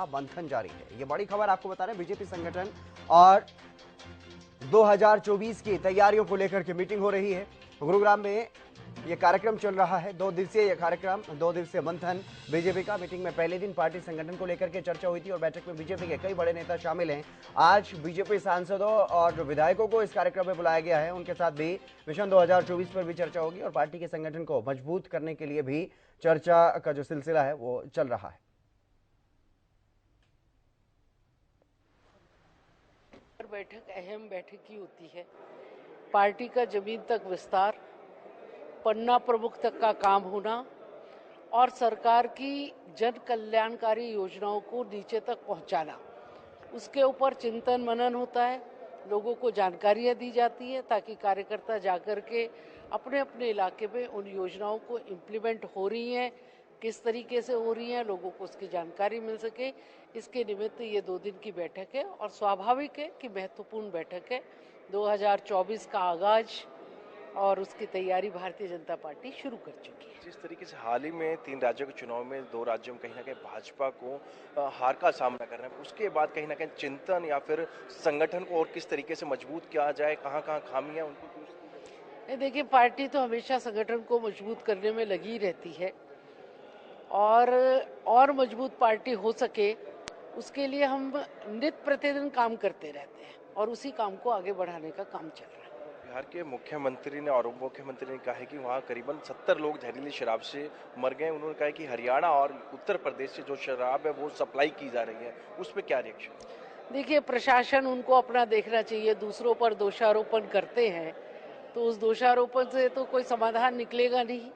मंथन जारी है। ये बड़ी खबर आपको बता रहे हैं, बीजेपी संगठन और 2024 की तैयारियों को लेकर के मीटिंग हो रही है। गुरुग्राम में ये कार्यक्रम चल रहा है, 2 दिवसीय ये कार्यक्रम, 2 दिवसीय मंथन बीजेपी का। मीटिंग में पहले दिन पार्टी संगठन को लेकर के चर्चा हुई थी और बैठक में बीजेपी के कई बड़े नेता शामिल हैं। आज बीजेपी सांसदों और जो विधायकों को इस कार्यक्रम में बुलाया गया है, उनके साथ भी मिशन 2024 पर भी चर्चा होगी और पार्टी के संगठन को मजबूत करने के लिए भी चर्चा का जो सिलसिला है वो चल रहा है। बैठक अहम बैठक ही होती है। पार्टी का जमीन तक विस्तार, पन्ना प्रमुख तक का काम होना और सरकार की जन कल्याणकारी योजनाओं को नीचे तक पहुंचाना, उसके ऊपर चिंतन मनन होता है। लोगों को जानकारियां दी जाती है ताकि कार्यकर्ता जाकर के अपने अपने इलाके में उन योजनाओं को इम्प्लीमेंट हो रही हैं, किस तरीके से हो रही हैं, लोगों को उसकी जानकारी मिल सके। इसके निमित्त ये 2 दिन की बैठक है और स्वाभाविक है कि महत्वपूर्ण बैठक है। 2024 का आगाज और उसकी तैयारी भारतीय जनता पार्टी शुरू कर चुकी है। जिस तरीके से हाल ही में 3 राज्यों के चुनाव में 2 राज्यों में कहीं ना कहीं भाजपा को हार का सामना करना है, उसके बाद कहीं ना कहीं चिंतन या फिर संगठन को और किस तरीके से मजबूत किया जाए, कहाँ कहाँ खामियां उनको। देखिए, पार्टी तो हमेशा संगठन को मजबूत करने में लगी रहती है और मजबूत पार्टी हो सके उसके लिए हम नित्य प्रतिदिन काम करते रहते हैं और उसी काम को आगे बढ़ाने का काम चल रहा है। बिहार के मुख्यमंत्री ने और उप मुख्यमंत्री ने कहा है कि वहाँ करीबन 70 लोग जहरीली शराब से मर गए। उन्होंने कहा कि हरियाणा और उत्तर प्रदेश से जो शराब है वो सप्लाई की जा रही है, उस पर क्या रिएक्शन? देखिए, प्रशासन उनको अपना देखना चाहिए। दूसरों पर दोषारोपण करते हैं तो उस दोषारोपण से तो कोई समाधान निकलेगा नहीं।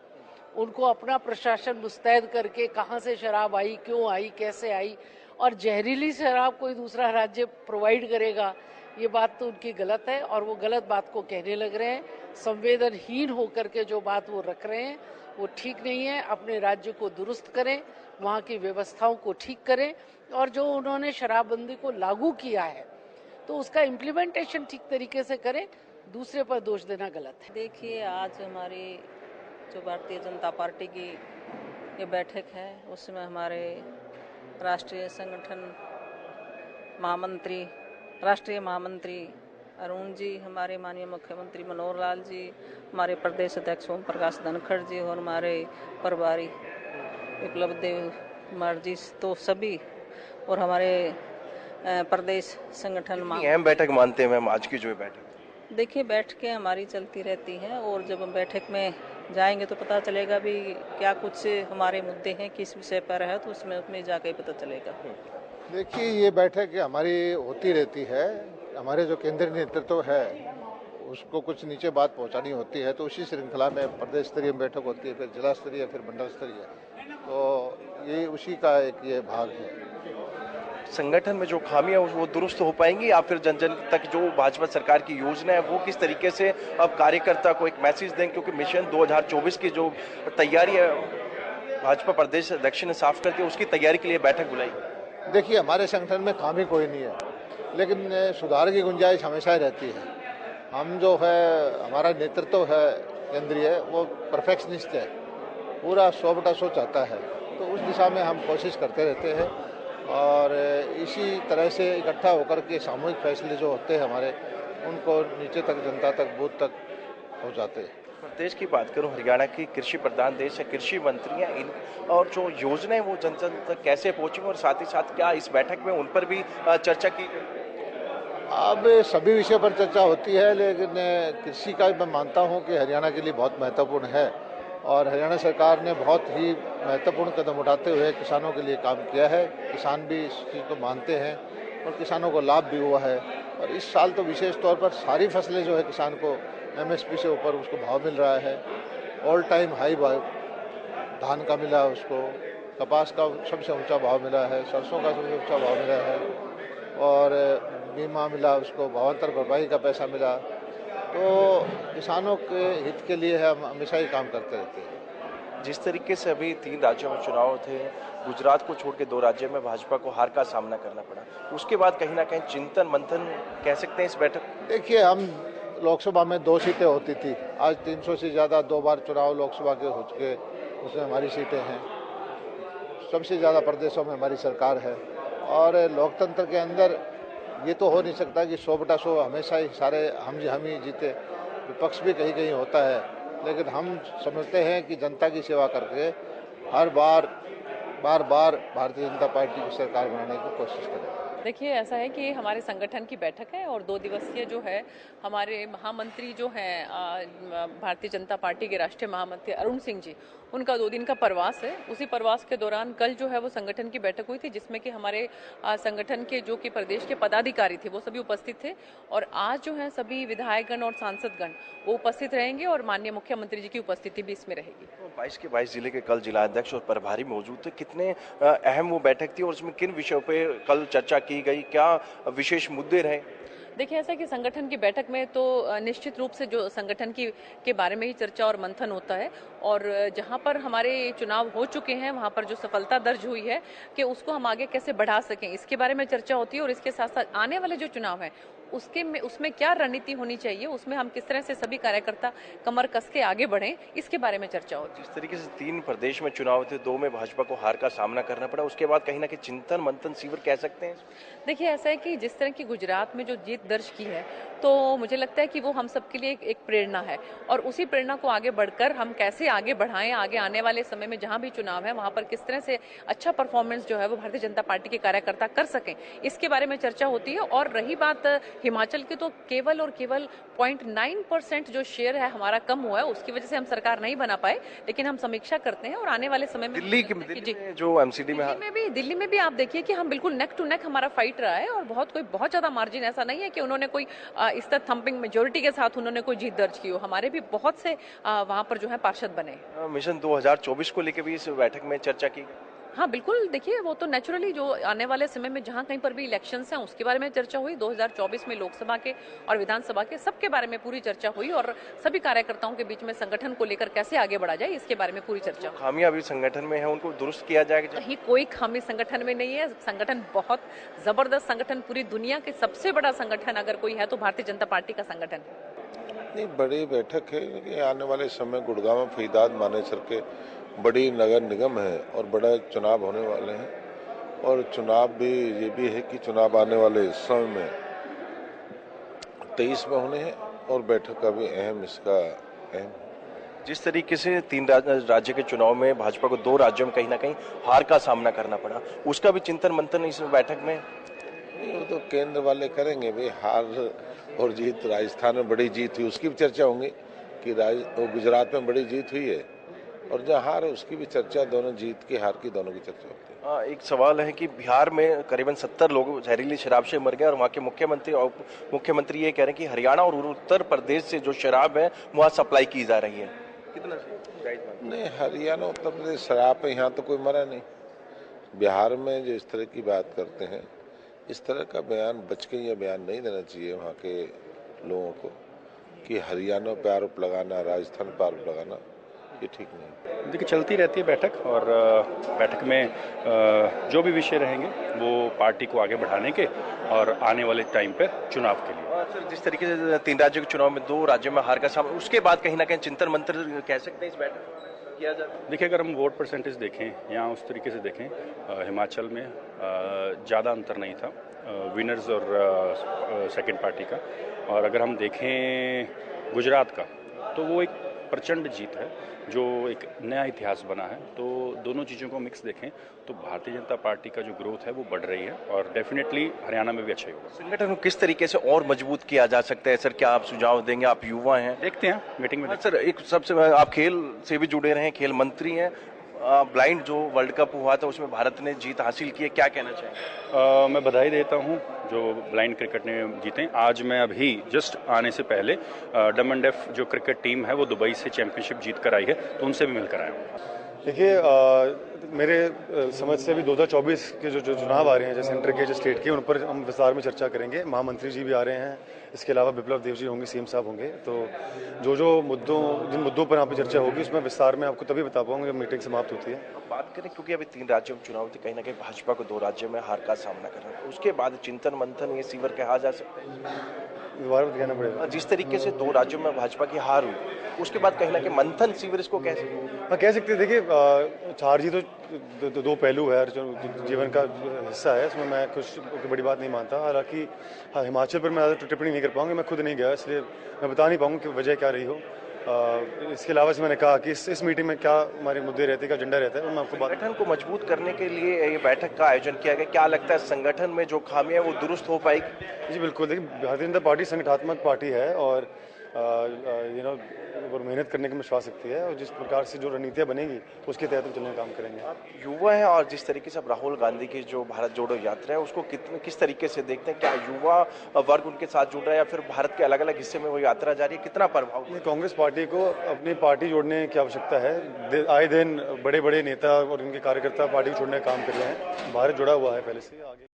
उनको अपना प्रशासन मुस्तैद करके कहाँ से शराब आई, क्यों आई, कैसे आई और जहरीली शराब कोई दूसरा राज्य प्रोवाइड करेगा, ये बात तो उनकी गलत है और वो गलत बात को कहने लग रहे हैं। संवेदनहीन होकर के जो बात वो रख रहे हैं वो ठीक नहीं है। अपने राज्य को दुरुस्त करें, वहाँ की व्यवस्थाओं को ठीक करें और जो उन्होंने शराबबंदी को लागू किया है तो उसका इम्प्लीमेंटेशन ठीक तरीके से करें। दूसरे पर दोष देना गलत है। देखिए, आज हमारी जो भारतीय जनता पार्टी की ये बैठक है उसमें हमारे राष्ट्रीय संगठन राष्ट्रीय महामंत्री अरुण जी, हमारे माननीय मुख्यमंत्री मनोहर लाल जी, हमारे प्रदेश अध्यक्ष ओम प्रकाश धनखड़ जी और हमारे प्रभारी विप्लव देव कुमार जी, तो सभी और हमारे प्रदेश संगठन अहम बैठक मानते हैं मैम आज की जो बैठक? देखिए, बैठकें हमारी चलती रहती हैं और जब हम बैठक में जाएंगे तो पता चलेगा भी क्या कुछ हमारे मुद्दे हैं, किस विषय पर है, तो उसमें जाके पता चलेगा। देखिए, ये बैठक हमारी होती रहती है। हमारे जो केंद्रीय नेतृत्व है उसको कुछ नीचे बात पहुंचानी होती है तो उसी श्रृंखला में प्रदेश स्तरीय बैठक होती है, फिर जिला स्तरीय, फिर मंडल स्तरीय, तो ये उसी का एक ये भाग है। संगठन में जो खामियां वो दुरुस्त हो पाएंगी या फिर जन जन तक जो भाजपा सरकार की योजना है वो किस तरीके से अब कार्यकर्ता को एक मैसेज दें, क्योंकि मिशन 2024 की जो तैयारी है भाजपा प्रदेश अध्यक्ष ने साफ करके उसकी तैयारी के लिए बैठक बुलाई। देखिए, हमारे संगठन में खामी कोई नहीं है, लेकिन सुधार की गुंजाइश हमेशा ही रहती है। हम जो है, हमारा नेतृत्व है केंद्रीय, वो परफेक्शनिस्ट है, पूरा 100/100 चाहता है, तो उस दिशा में हम कोशिश करते रहते हैं और इसी तरह से इकट्ठा होकर के सामूहिक फैसले जो होते हैं हमारे, उनको नीचे तक, जनता तक, बूथ तक पहुंचाते हैं। देश की बात करूं, हरियाणा की कृषि प्रधान देश है, कृषि मंत्री हैं, इन और जो योजनाएं वो जन जन तक कैसे पहुंचेंगे और साथ ही साथ क्या इस बैठक में उन पर भी चर्चा की? अब सभी विषय पर चर्चा होती है, लेकिन कृषि का मैं मानता हूं कि हरियाणा के लिए बहुत महत्वपूर्ण है और हरियाणा सरकार ने बहुत ही महत्वपूर्ण कदम उठाते हुए किसानों के लिए काम किया है। किसान भी इस चीज़ को मानते हैं और किसानों को लाभ भी हुआ है और इस साल तो विशेष तौर पर सारी फसलें जो है किसान को MSP से ऊपर उसको भाव मिल रहा है। ऑल टाइम हाई भाव धान का मिला, उसको कपास का सबसे ऊंचा भाव मिला है, सरसों का सबसे ऊंचा भाव मिला है और बीमा मिला, उसको भावांतर भरपाई का पैसा मिला। तो किसानों के हित के लिए हम हमेशा ही काम करते रहते हैं। जिस तरीके से अभी 3 राज्यों में चुनाव थे, गुजरात को छोड़ के 2 राज्यों में भाजपा को हार का सामना करना पड़ा, उसके बाद कहीं ना कहीं चिंतन मंथन कह सकते हैं इस बैठक? देखिए, हम लोकसभा में 2 सीटें होती थी, आज 300 से ज़्यादा 2 बार चुनाव लोकसभा के हो चुके, उसमें हमारी सीटें हैं। सबसे ज़्यादा प्रदेशों में हमारी सरकार है और लोकतंत्र के अंदर ये तो हो नहीं सकता कि 100/100 हमेशा ही सारे हम ही जीते। विपक्ष भी कहीं कहीं होता है, लेकिन हम समझते हैं कि जनता की सेवा करके हर बार भारतीय जनता पार्टी की सरकार बनाने की कोशिश करें। देखिए, ऐसा है कि हमारे संगठन की बैठक है और 2 दिवसीय जो है हमारे महामंत्री जो हैं भारतीय जनता पार्टी के राष्ट्रीय महामंत्री अरुण सिंह जी, उनका 2 दिन का प्रवास है। उसी प्रवास के दौरान कल जो है वो संगठन की बैठक हुई थी, जिसमें कि हमारे संगठन के जो कि प्रदेश के पदाधिकारी थे वो सभी उपस्थित थे और आज जो है सभी विधायकगण और सांसदगण वो उपस्थित रहेंगे और माननीय मुख्यमंत्री जी की उपस्थिति भी इसमें रहेगी। 22 के 22 जिले के कल जिलाध्यक्ष और प्रभारी मौजूद थे। कितने अहम वो बैठक थी और उसमें किन विषयों पे कल चर्चा की गई, क्या विशेष मुद्दे रहे? देखिए, ऐसा कि संगठन की बैठक में तो निश्चित रूप से जो संगठन के बारे में ही चर्चा और मंथन होता है और जहां पर हमारे चुनाव हो चुके हैं वहां पर जो सफलता दर्ज हुई है कि उसको हम आगे कैसे बढ़ा सकें, इसके बारे में चर्चा होती है और इसके साथ साथ आने वाले जो चुनाव हैं उसमें क्या रणनीति होनी चाहिए, उसमें हम किस तरह से सभी कार्यकर्ता कमर कस के आगे बढ़ें, इसके बारे में चर्चा होती है। जिस तरीके से 3 प्रदेश में चुनाव थे, 2 में भाजपा को हार का सामना करना पड़ा, उसके बाद कहीं ना कहीं चिंतन मंथन शिविर कह सकते हैं। देखिए, ऐसा है कि जिस तरह की गुजरात में जो जीत दर्ज की है तो मुझे लगता है कि वो हम सबके लिए एक प्रेरणा है और उसी प्रेरणा को आगे बढ़कर हम कैसे आगे बढ़ाएं, आगे आने वाले समय में जहां भी चुनाव है वहां पर किस तरह से अच्छा परफॉर्मेंस जो है वो भारतीय जनता पार्टी के कार्यकर्ता कर सकें, इसके बारे में चर्चा होती है। और रही बात हिमाचल की, तो केवल और केवल 0.9% जो शेयर है हमारा कम हुआ है, उसकी वजह से हम सरकार नहीं बना पाए, लेकिन हम समीक्षा करते हैं और आने वाले समय में दिल्ली में जो एमसीडी में दिल्ली में भी आप देखिए कि हम बिल्कुल नेक टू नेक हमारा फाइट रहा है और बहुत ज्यादा मार्जिन ऐसा नहीं है कि उन्होंने कोई इस तरह थंपिंग मेजोरिटी के साथ उन्होंने कोई जीत दर्ज की हो। हमारे भी बहुत से वहां पर जो है पार्षद बने। मिशन 2024 को लेकर भी इस बैठक में चर्चा की। हाँ बिल्कुल, देखिए वो तो नेचुरली जो आने वाले समय में जहां कहीं पर भी इलेक्शंस हैं उसके बारे में चर्चा हुई। 2024 में लोकसभा के और विधानसभा के सबके बारे में पूरी चर्चा हुई और सभी कार्यकर्ताओं के बीच में संगठन को लेकर कैसे आगे बढ़ा जाए इसके बारे में पूरी चर्चा हुई। खामियां अभी संगठन में है, उनको दुरुस्त किया जाएगा? नहीं, कोई खामी संगठन में नहीं है। संगठन बहुत जबरदस्त संगठन, पूरी दुनिया के सबसे बड़ा संगठन अगर कोई है तो भारतीय जनता पार्टी का संगठन है। नहीं, बड़ी बैठक है। आने वाले समय गुड़गांव, फरीदाबाद, मानेसर के बड़ी नगर निगम है और बड़ा चुनाव होने वाले हैं और चुनाव भी ये भी है कि चुनाव आने वाले समय में 23 में होने हैं और बैठक का भी इसका अहम। जिस तरीके से 3 राज्य के चुनाव में भाजपा को 2 राज्यों में कहीं ना कहीं हार का सामना करना पड़ा, उसका भी चिंतन मंथन इस बैठक में? वो तो केंद्र वाले करेंगे भाई। हार और जीत, राजस्थान में बड़ी जीत हुई उसकी भी चर्चा होंगी कि गुजरात में बड़ी जीत हुई है और जहाँ हार है उसकी भी चर्चा, दोनों जीत की हार की दोनों की चर्चा होती है। एक सवाल है कि बिहार में करीबन 70 लोग जहरीली शराब से मर गए और वहाँ के मुख्यमंत्री और मुख्यमंत्री ये कह रहे हैं कि हरियाणा और उत्तर प्रदेश से जो शराब है वहाँ सप्लाई की जा रही है। कितना नहीं, हरियाणा उत्तर प्रदेश शराब पे यहाँ तो कोई मरा नहीं। बिहार में जो इस तरह की बात करते हैं, इस तरह का बयान बच के ये बयान नहीं देना चाहिए वहाँ के लोगों को कि हरियाणा पे आरोप लगाना, राजस्थान पे आरोप लगाना, ये ठीक नहीं। देखिए, चलती रहती है बैठक और बैठक में जो भी विषय रहेंगे वो पार्टी को आगे बढ़ाने के और आने वाले टाइम पे चुनाव के लिए। सर, जिस तरीके से 3 राज्यों के चुनाव में 2 राज्यों में हार का सामना, उसके बाद कहीं ना कहीं चिंतन मंथन कह सकते हैं इस बैठक किया जाता है? देखिए, अगर हम वोट परसेंटेज देखें या उस तरीके से देखें, हिमाचल में ज़्यादा अंतर नहीं था विनर्स और सेकंड पार्टी का, और अगर हम देखें गुजरात का तो वो एक प्रचंड जीत है जो एक नया इतिहास बना है। तो दोनों चीज़ों को मिक्स देखें तो भारतीय जनता पार्टी का जो ग्रोथ है वो बढ़ रही है और डेफिनेटली हरियाणा में भी अच्छा ही होगा। संगठन को किस तरीके से और मजबूत किया जा सकता है सर, क्या आप सुझाव देंगे? आप युवा हैं, देखते हैं मीटिंग में। सर, एक सबसे आप खेल से भी जुड़े रहे हैं, खेल मंत्री हैं, ब्लाइंड जो वर्ल्ड कप हुआ था उसमें भारत ने जीत हासिल की है, क्या कहना चाहिए? मैं बधाई देता हूं जो ब्लाइंड क्रिकेट ने जीते। आज मैं अभी जस्ट आने से पहले डम एंड डेफ जो क्रिकेट टीम है वो दुबई से चैंपियनशिप जीत कर आई है, तो उनसे भी मिलकर आया हूँ। देखिए, मेरे समझ से अभी 2024 के जो चुनाव आ रहे हैं, जैसे सेंटर के, जो स्टेट के, उन पर हम विस्तार में चर्चा करेंगे। महामंत्री जी भी आ रहे हैं, इसके अलावा बिप्लब देव जी होंगे, सीएम साहब होंगे। तो जिन मुद्दों पर यहाँ पे चर्चा होगी उसमें विस्तार में आपको तभी बता पाऊंगा जब मीटिंग समाप्त होती है। अब बात करें, क्योंकि अभी 3 राज्यों में चुनाव थे, कहीं ना कहीं भाजपा को 2 राज्यों में हार का सामना करना, उसके बाद चिंतन मंथन ये शिविर कहा जा सकता है? दोबारा कहना पड़ेगा। जिस तरीके से 2 राज्यों में भाजपा की हार हुई, उसके बाद कहीं ना कहीं मंथन शिविर इसको कैसे? हाँ, कह सकते हैं। देखिए, हार जी तो दो पहलू है, जो जीवन का हिस्सा है, इसमें मैं कुछ बड़ी बात नहीं मानता। हालांकि हाँ, हिमाचल पर मैं ज़्यादा टिप्पणी नहीं कर पाऊंगा, मैं खुद नहीं गया, इसलिए मैं बता नहीं पाऊंगा कि वजह क्या रही हो। इसके अलावा से मैंने कहा कि इस मीटिंग में क्या हमारे मुद्दे रहते हैं, क्या एजेंडा रहता है, मैं आपको संगठन को मजबूत करने के लिए ये बैठक का आयोजन किया गया। क्या लगता है संगठन में जो खामियां वो दुरुस्त हो पाएगी? जी बिल्कुल। देखिए, भारतीय जनता पार्टी संगठनात्मक पार्टी है और और मेहनत करने में विश्वास रखती है, और जिस प्रकार से जो रणनीतियाँ बनेगी उसके तहत हम चलने का काम करेंगे। आप युवा हैं और जिस तरीके से अब राहुल गांधी की जो भारत जोड़ो यात्रा है उसको किस तरीके से देखते हैं? क्या युवा वर्ग उनके साथ जुड़ रहा है या फिर भारत के अलग अलग हिस्से में वो यात्रा जारी है? कितना प्रभाव? कांग्रेस पार्टी को अपनी पार्टी जोड़ने की आवश्यकता है। आए दिन बड़े बड़े नेता और उनके कार्यकर्ता पार्टी छोड़ने का काम कर रहे हैं। भारत जुड़ा हुआ है पहले से। आगे